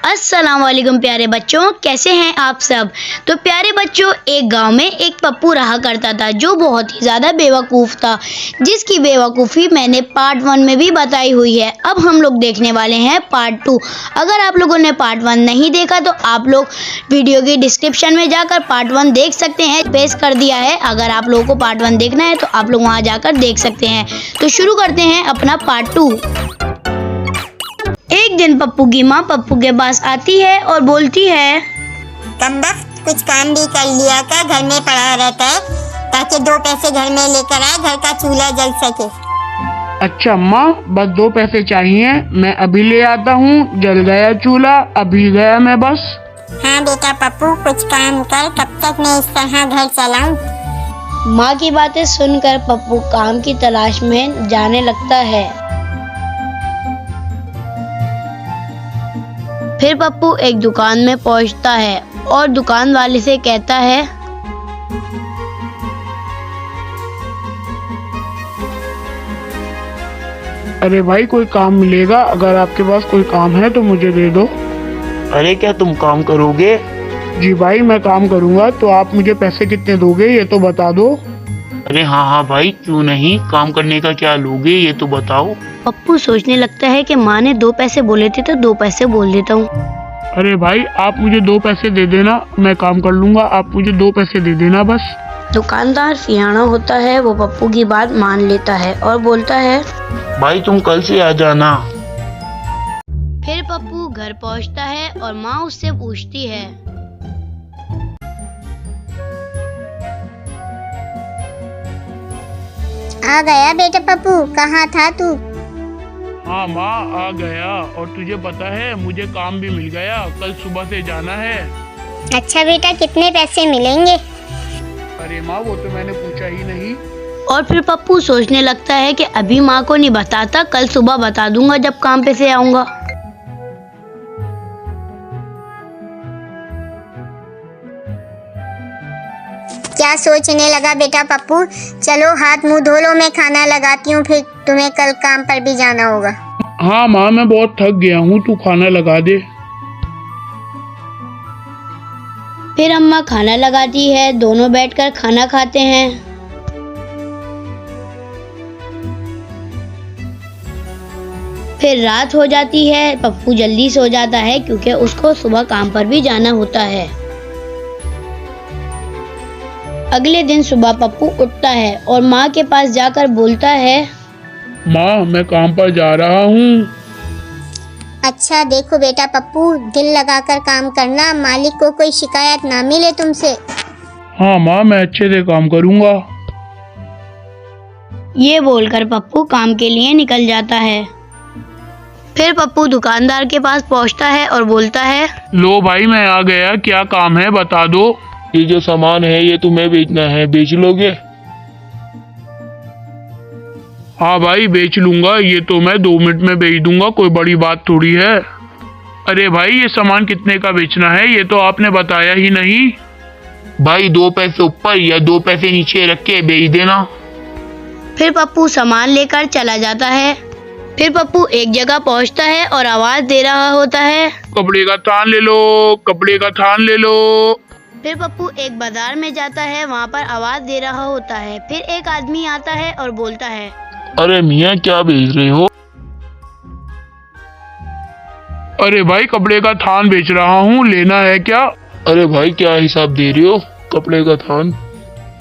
अस्सलाम वालेकुम प्यारे बच्चों, कैसे हैं आप सब। तो प्यारे बच्चों, एक गांव में एक पप्पू रहा करता था जो बहुत ही ज़्यादा बेवकूफ़ था, जिसकी बेवकूफ़ी मैंने पार्ट 1 में भी बताई हुई है। अब हम लोग देखने वाले हैं पार्ट 2। अगर आप लोगों ने पार्ट 1 नहीं देखा तो आप लोग वीडियो की डिस्क्रिप्शन में जाकर पार्ट 1 देख सकते हैं, पेस्ट कर दिया है। अगर आप लोगों को पार्ट 1 देखना है तो आप लोग वहाँ जाकर देख सकते हैं। तो शुरू करते हैं अपना पार्ट 2। एक दिन पप्पू की माँ पप्पू के पास आती है और बोलती है, कमबख्त कुछ काम भी कर लिया कर, घर में पड़ा रहता है ताकि 2 पैसे घर में लेकर आए, घर का चूल्हा जल सके। अच्छा माँ, बस 2 पैसे चाहिए, मैं अभी ले आता हूँ। जल गया चूल्हा, अभी गया मैं बस। हाँ बेटा पप्पू, कुछ काम कर, कब तक मैं इस तरह घर चलाऊं। माँ की बातें सुनकर पप्पू काम की तलाश में जाने लगता है। फिर पप्पू एक दुकान में पहुंचता है और दुकान वाले से कहता है, अरे भाई, कोई काम मिलेगा? अगर आपके पास कोई काम है तो मुझे दे दो। अरे क्या तुम काम करोगे? जी भाई, मैं काम करूँगा। तो आप मुझे पैसे कितने दोगे ये तो बता दो। अरे हाँ भाई, क्यों नहीं, काम करने का क्या लोगे ये तो बताओ। पप्पू सोचने लगता है कि माँ ने 2 पैसे बोले थे तो 2 पैसे बोल देता हूँ। अरे भाई, आप मुझे 2 पैसे दे देना, मैं काम कर लूँगा। आप मुझे 2 पैसे दे देना बस। दुकानदार सियाना होता है, वो पप्पू की बात मान लेता है और बोलता है, भाई तुम कल से आ जाना। फिर पप्पू घर पहुंचता है और माँ उससे पूछती है, आ गया बेटा पप्पू, कहाँ था तू। हाँ माँ, आ गया। और तुझे पता है, मुझे काम भी मिल गया, कल सुबह से जाना है। अच्छा बेटा, कितने पैसे मिलेंगे। अरे माँ, वो तो मैंने पूछा ही नहीं। और फिर पप्पू सोचने लगता है कि अभी माँ को नहीं बताता, कल सुबह बता दूंगा जब काम पे से आऊंगा। क्या सोचने लगा बेटा पप्पू, चलो हाथ मुंह धो लो, मैं खाना लगाती हूँ, फिर तुम्हें कल काम पर भी जाना होगा। हाँ माँ, मैं बहुत थक गया हूँ, तू खाना लगा दे। फिर अम्मा खाना लगाती है, दोनों बैठकर खाना खाते हैं। फिर रात हो जाती है, पप्पू जल्दी सो जाता है क्योंकि उसको सुबह काम पर भी जाना होता है। अगले दिन सुबह पप्पू उठता है और माँ के पास जाकर बोलता है, माँ, मैं काम पर जा रहा हूँ। अच्छा देखो बेटा पप्पू, दिल लगाकर काम करना, मालिक को कोई शिकायत ना मिले तुमसे। हाँ माँ, मैं अच्छे से काम करूँगा। ये बोलकर पप्पू काम के लिए निकल जाता है। फिर पप्पू दुकानदार के पास पहुंचता है और बोलता है, लो भाई, मैं आ गया, क्या काम है बता दो। ये जो सामान है ये तुम्हें बेचना है, बेच लोगे? हाँ भाई, बेच लूंगा, ये तो मैं 2 मिनट में बेच दूंगा, कोई बड़ी बात थोड़ी है। अरे भाई, ये सामान कितने का बेचना है ये तो आपने बताया ही नहीं। भाई 2 पैसे ऊपर या 2 पैसे नीचे रख के बेच देना। फिर पप्पू सामान लेकर चला जाता है। फिर पप्पू एक जगह पहुंचता है और आवाज दे रहा होता है, कपड़े का थान ले लो, कपड़े का थान ले लो। फिर पप्पू एक बाजार में जाता है, वहाँ पर आवाज दे रहा होता है। फिर एक आदमी आता है और बोलता है, अरे मियाँ, क्या बेच रहे हो? अरे भाई, कपड़े का थान बेच रहा हूँ, लेना है क्या? अरे भाई, क्या हिसाब दे रहे हो कपड़े का थान?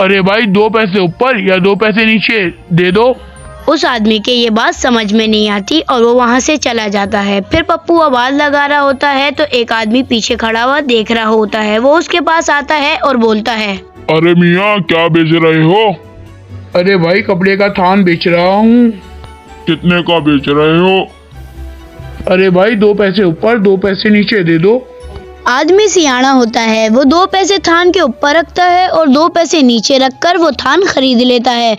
अरे भाई, 2 पैसे ऊपर या 2 पैसे नीचे दे दो। उस आदमी के ये बात समझ में नहीं आती और वो वहाँ से चला जाता है। फिर पप्पू आवाज लगा रहा होता है तो एक आदमी पीछे खड़ा हुआ देख रहा होता है। वो उसके पास आता है और बोलता है, अरे मियाँ, क्या बेच रहे हो? अरे भाई, कपड़े का थान बेच रहा हूँ। कितने का बेच रहे हो? अरे भाई, 2 पैसे ऊपर 2 पैसे नीचे दे दो। आदमी सियाना होता है, वो 2 पैसे थान के ऊपर रखता है और 2 पैसे नीचे रखकर वो थान खरीद लेता है।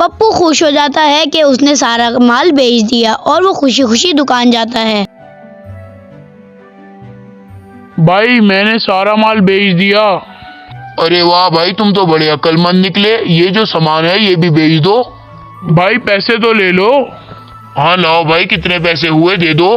पप्पू खुश हो जाता है कि उसने सारा माल बेच दिया और वो खुशी खुशी दुकान जाता है। भाई, मैंने सारा माल बेच दिया। अरे वाह भाई, तुम तो बड़े अक्लमंद निकले, ये जो सामान है ये भी बेच दो। भाई, पैसे तो ले लो। हाँ लाओ भाई, कितने पैसे हुए दे दो।